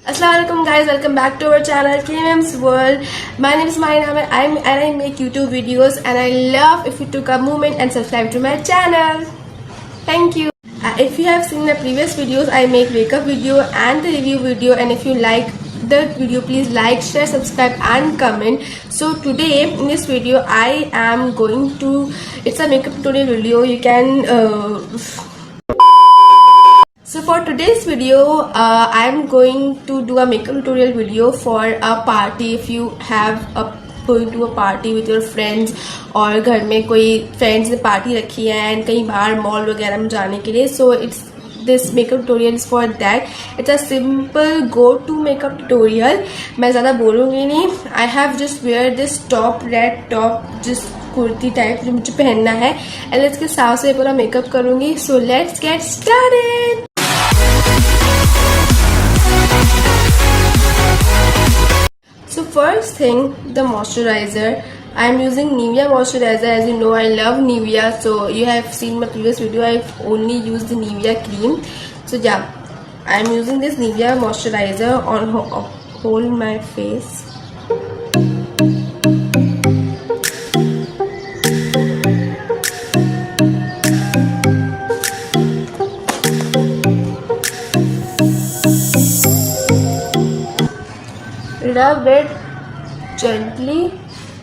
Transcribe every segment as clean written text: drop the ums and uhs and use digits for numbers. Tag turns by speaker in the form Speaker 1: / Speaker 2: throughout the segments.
Speaker 1: Assalamualaikum guys, welcome back to our channel KM's World. My name is Maina and I make YouTube videos and I love if you took a moment and subscribe to my channel. Thank you. If you have seen my previous videos, I make makeup video and the review video, and if you like the video, please like, share, subscribe and comment. So today in this video I am going to, it's a makeup tutorial video. You can So for today's video, I am going to do a makeup tutorial video for a party. If you have going to a party with your friends और घर में कोई friends ने party रखी है and कहीं बाहर mall वगैरह में जाने के लिए, so it's this makeup tutorial is for that. It's a simple go to makeup tutorial. मैं ज़्यादा बोलूँगी नहीं. I have just wear this top, red top, just kurti type जो मुझे पहनना है and इसके साथ से पूरा मेकअप करूँगी. So let's get started. So first thing, the moisturizer. I am using Nivea moisturizer. As you know, I love Nivea. So you have seen my previous video. I've only used the Nivea cream. So yeah, I am using this Nivea moisturizer on whole my face. Rub it gently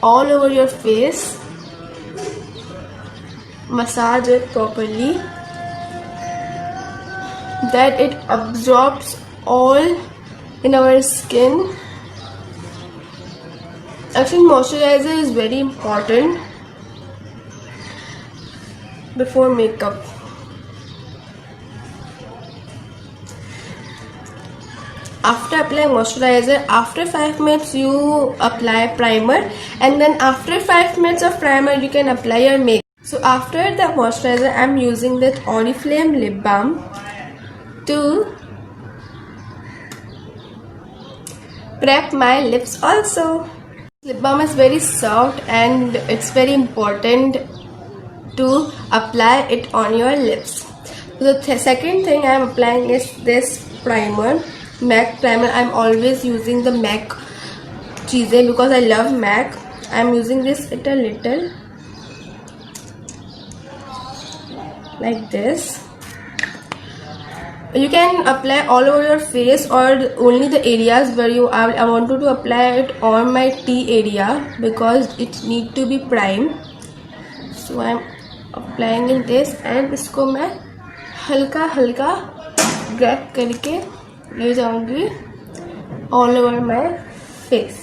Speaker 1: all over your face. Massage it properly that it absorbs all in our skin. Actually, moisturizer is very important before makeup. After applying moisturizer, after 5 minutes you apply primer, and then after 5 minutes of primer you can apply your makeup. So after the moisturizer, I am using that Oriflame lip balm to prep my lips also. Lip balm is very soft and it's very important to apply it on your lips. So the second thing I am applying is this primer, MAC primer. I'm always using the MAC cheeses because I love MAC. I'm using this a little like this. You can apply all over your face or only the areas where you are. I wanted to apply it on my T area because it need to be primed. So I'm applying in this and इसको मैं हल्का हल्का grab करके ले जाऊंगी all over my face.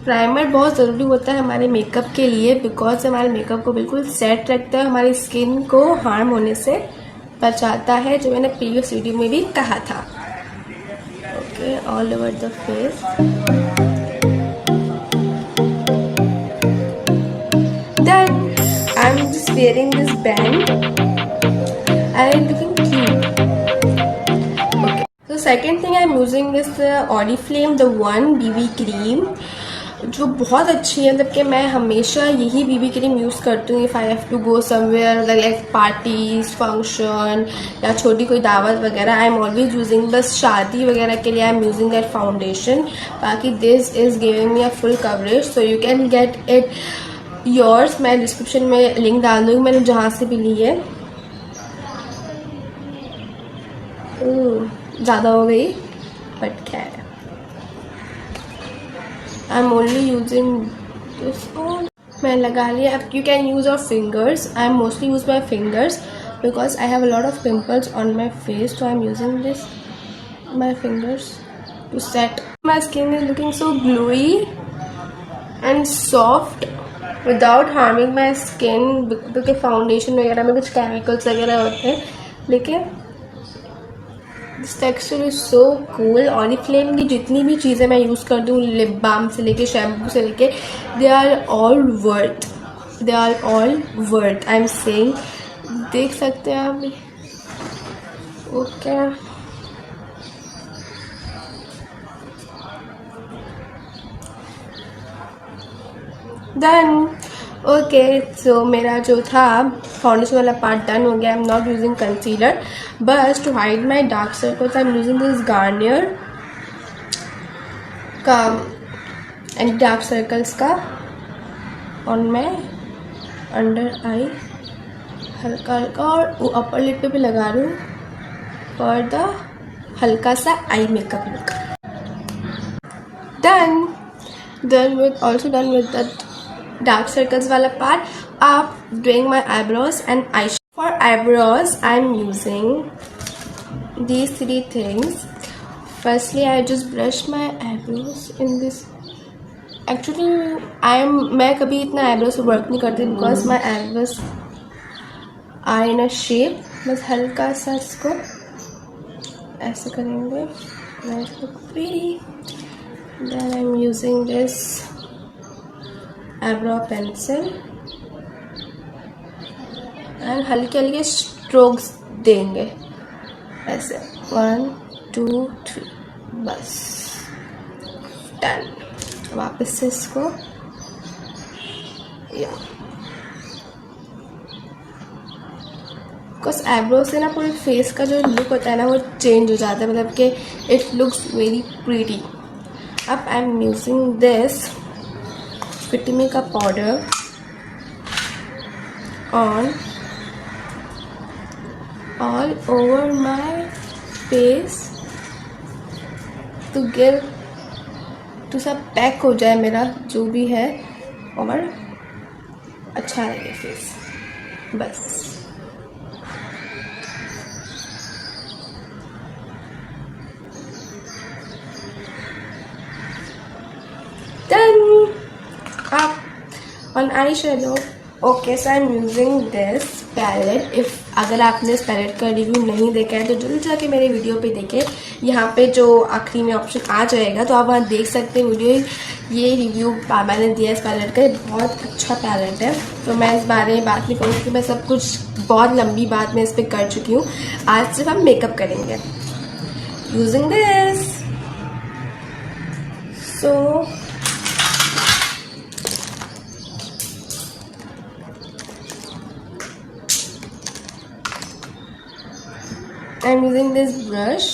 Speaker 1: Primer बहुत ज़रूरी होता है हमारे मेकअप के लिए बिकॉज हमारे मेकअप को बिल्कुल सेट रखता है, हमारी स्किन को हार्म होने से बचाता है, जो मैंने प्रीवियस वीडियो में भी कहा था. Okay, all over the face. Then I am just wearing this band and looking cute. Okay, so second thing I'm using is the Oriflame the One BB cream, जो बहुत अच्छी है. मतलब कि मैं हमेशा यही BB क्रीम यूज़ करती हूँ. If I have to go somewhere like parties, function या छोटी कोई दावत वगैरह, आई एम ऑलवेज यूजिंग. बस शादी वगैरह के लिए I am using that foundation. बाकी this is giving me a full coverage, so you can get it yours. मैं डिस्क्रिप्शन में लिंक डाल दूँगी, मैंने जहाँ से भी ली है. ज़्यादा हो गई बट खैर. I am only using this on. मैं लगा लिया. अब you can use your fingers. I am mostly use my fingers because I have a lot of pimples on my face, so I am using this my fingers to set. My skin is looking so glowy and soft without harming my skin. क्योंकि foundation वगैरह में कुछ chemicals वगैरह होते हैं, लेकिन this texture is so cool. Oriflame की जितनी भी चीज़ें मैं यूज़ करती हूँ, लिप बाम से लेके शैम्पू से लेके, they are all worth. They are all worth. I am saying. देख सकते हैं आप. ओके, देन ओके सो मेरा जो था फाउंडेशन वाला पार्ट डन हो गया. I am not using concealer बस to hide my dark circles I am using this Garnier का एंटी डार्क सर्कल्स का ऑन माई अंडर आई हल्का हल्का, और अपर लिप पे भी लगा रही हूँ फॉर द हल्का सा eye makeup look. Done with that dark circles wala part. Up doing my eyebrows and eyeshadow. For eyebrows I'm using these three things. Firstly I just brush my eyebrows in this. Actually मैं कभी इतना eyebrows से work नहीं करती because my eyebrows are in a shape. बस हल्का सा इसको ऐसे करेंगे. Nice look pretty. Then I'm using this eyebrow pencil and हल्के हल्के strokes देंगे ऐसे 1 2 3 बस डन. वापस से इसको या बिकॉज आईब्रो से ना पूरे फेस का जो लुक होता है ना वो चेंज हो जाता है, मतलब कि इट लुक्स वेरी प्रीटी. अब I am using this Fit Me का powder on all over my face to give to सब पैक हो जाए मेरा जो भी है और अच्छा लगे फेस. बस done. Up on eyeshadow. Okay, so I'm using this palette. If अगर आपने इस पैलेट का रिव्यू नहीं देखा है तो जरूर जाके मेरे वीडियो पे देखें. यहाँ पे जो आखिरी में ऑप्शन आ जाएगा तो आप वहाँ देख सकते हैं वीडियो. ये रिव्यू मैंने दिया इस पैलेट का. बहुत अच्छा पैलेट है तो मैं इस बारे में बात नहीं करूँगी. मैं सब कुछ बहुत लंबी बात मैं इस पर कर चुकी हूँ. आज सिर्फ हम मेकअप करेंगे using this. So I'm using this brush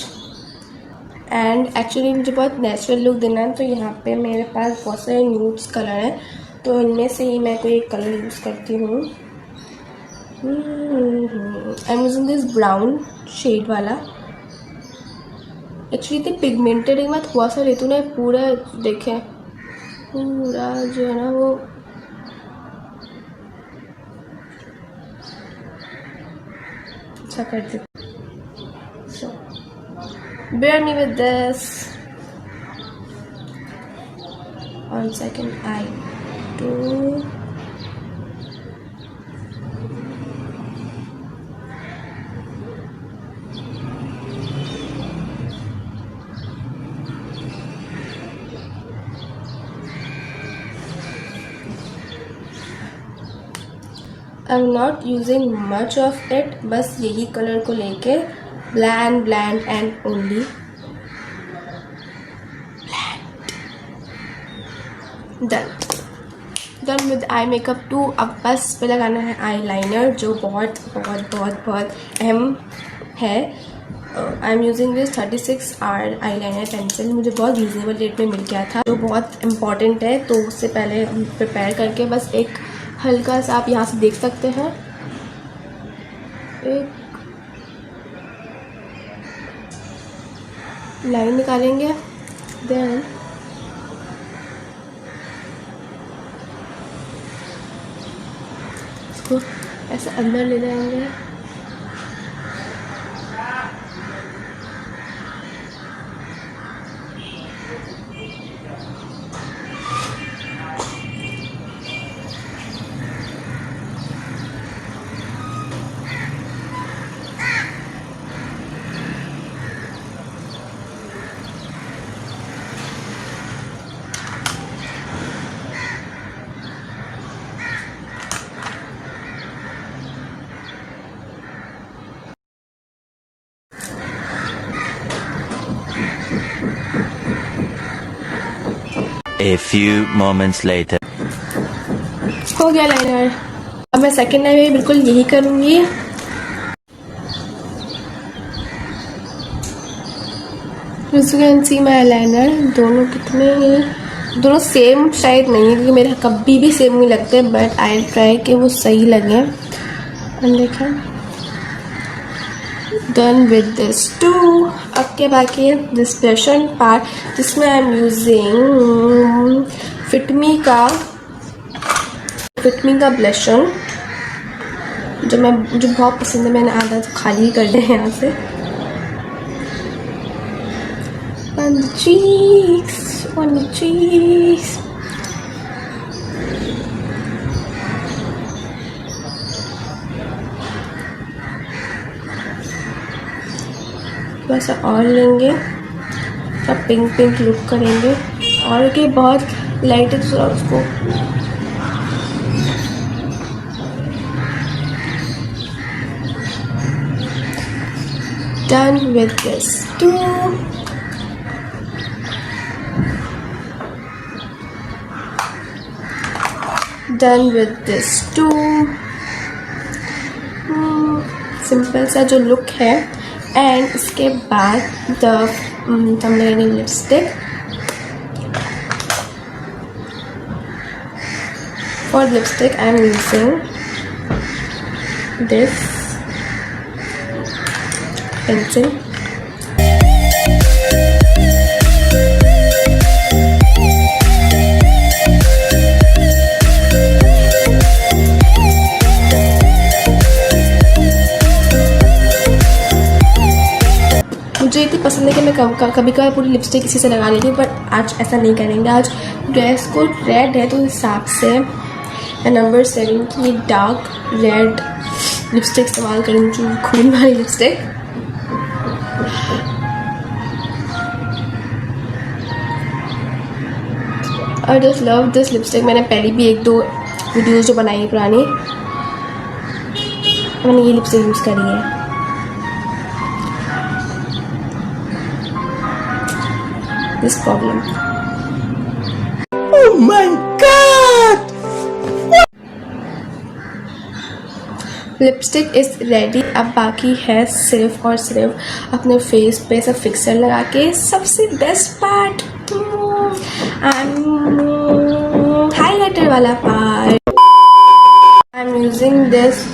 Speaker 1: and actually मुझे बहुत नेचुरल लुक देना है तो यहाँ पे मेरे पास बहुत सारे न्यूड्स कलर हैं तो इनमें से ही मैं कोई एक कलर यूज़ करती हूँ. I am using this brown shade वाला. एक्चुअली इतनी पिगमेंटेड है. मैं थोड़ा सा लेती हूँ ना पूरा देखें पूरा जो है ना वो अच्छा करती. So, bear me with this. On second I do. I'm not using much of it. बस यही कलर को लेके blend and only blend. Done with eye makeup too. अब बस पे लगाना है eyeliner जो बहुत बहुत बहुत बहुत अहम है. I am using this 36R eyeliner pencil. मुझे बहुत रीजनेबल रेट में मिल गया था जो बहुत इम्पॉर्टेंट है. तो उससे पहले प्रिपेयर करके बस एक हल्का सा आप यहाँ से देख सकते हैं एक लाइन निकालेंगे. देन इसको ऐसे अंदर ले जाएंगे.
Speaker 2: A few moments later.
Speaker 1: हो गया लाइनर। अब मैं सेकेंड टाइम में बिल्कुल यही करूँगी। As you can see my eyeliner, दोनों कितने ही, दोनों सेम शायद नहीं है क्योंकि मेरे कभी भी सेम नहीं लगते, बट आई ट्राई कि वो सही लगे। देखें, डन विद दिस टू। अब क्या बाकी है, दिस ब्लशन पार्ट जिसमें आई एम यूजिंग फिटमी का ब्लशन जो बहुत पसंद है। मैंने आधा तो खाली कर दिया है यहाँ से। On the cheeks, on the cheeks. थोड़ा सा और लेंगे, सब पिंक लुक करेंगे। और के बहुत लाइट है तो थोड़ा उसको done with this too. Done with this too. Simple सा जो लुक है। एंड इसके बाद हम लेंगे lipstick. For lipstick I am using this pencil. मुझे इतनी पसंद है कि मैं कभी कभार पूरी लिपस्टिक इसी से लगा लेती हूँ, बट आज ऐसा नहीं करेंगे। आज ड्रेस कोड रेड है तो उस हिसाब से मैं नंबर 7 की डार्क रेड लिपस्टिक इस्तेमाल करूँगी, खून वाली lipstick. I just love this lipstick. मैंने पहले भी 1-2 वीडियोज़ जो बनाई है पुरानी, मैंने ये लिपस्टिक यूज़ करी है। This problem. Oh my God! Lipstick is ready. अब बाकी है सिर्फ और सिर्फ अपने फेस पे सब फिक्सर लगा के। सबसे बेस्ट पार्ट हाईलाइटर वाला part. I am using this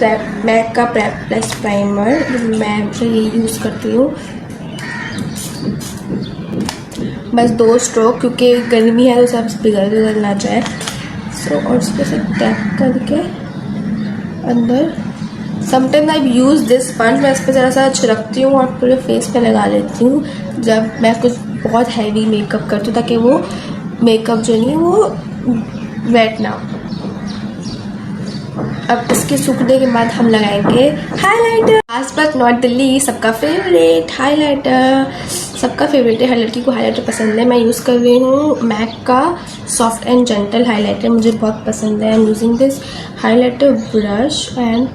Speaker 1: MAC का प्रेप प्लस प्राइमर। मैं ये यूज़ करती हूँ बस 2 स्ट्रोक, क्योंकि गर्मी है तो सब पिघल ना जाए। और उसके से टैप करके अंदर। Sometime I use this sponge. मैं इस पर ज़रा सा छिड़कती हूँ और पूरे फेस पे लगा लेती हूँ जब मैं कुछ बहुत हैवी मेकअप करती हूँ, ताकि वो मेकअप जो नहीं वो वेट ना हो। अब इसके सूखने के बाद हम लगाएंगे highlighter. Last but not the least, सबका फेवरेट हाइलाइटर। सबका फेवरेट है, हर लड़की को हाइलाइटर पसंद है। मैं यूज़ कर रही हूँ मैक का सॉफ्ट एंड जेंटल हाइलाइटर, मुझे बहुत पसंद है। I am using this highlighter brush and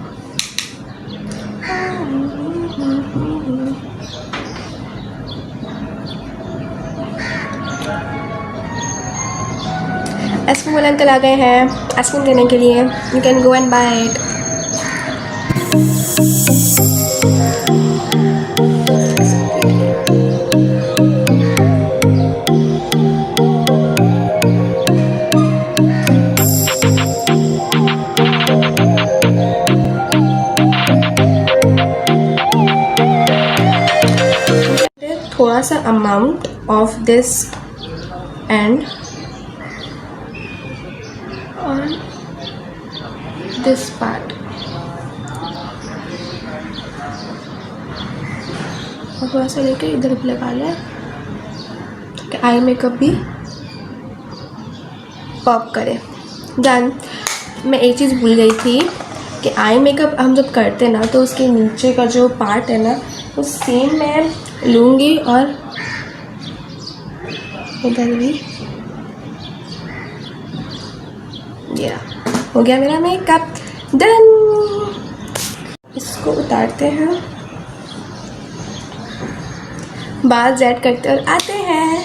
Speaker 1: ice cream वाले अंकल आ गए हैं आइसक्रीम देने के लिए। You can go and buy it. थोड़ा सा amount of this and on this part, और थोड़ा सा लेके इधर भी लगा लें ताकि आई मेकअप भी पॉप करे। डन। मैं एक चीज़ भूल गई थी कि आई मेकअप हम जब करते हैं ना तो उसके नीचे का जो पार्ट है ना वो सेम मैं लूँगी और इधर भी। या हो गया मेरा मेकअप डन। इसको उतारते हैं, बाल सेट करते और आते हैं।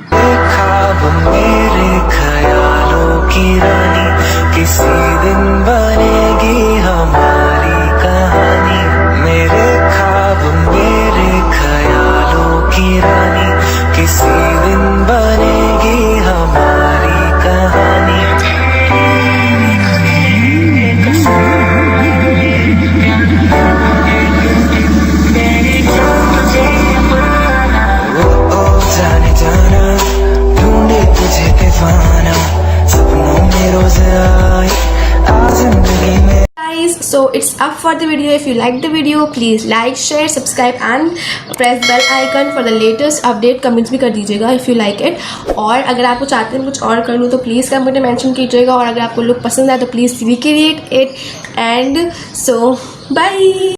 Speaker 2: ख्वाब मेरे ख्यालों की रानी कि किसी दिन बनेगी हमारी कहानी, मेरे ख्वाब मेरे ख्यालों की रानी, किसी दिन बनेगी हमारी कहानी। ओ जाने जाना ढूंढे तुझे दीवाना, सपनों में रोज आए आ जिंदगी में।
Speaker 1: Guys, so it's up for the video. If you like the video, please like, share, subscribe and press bell icon for the latest update. Comments भी कर दीजिएगा if you like it. और अगर आपको चाहते हैं कुछ और कर लूँ तो प्लीज़ कमेंट में मेंशन कीजिएगा, और अगर आपको लुक पसंद आए तो please recreate it. And so bye.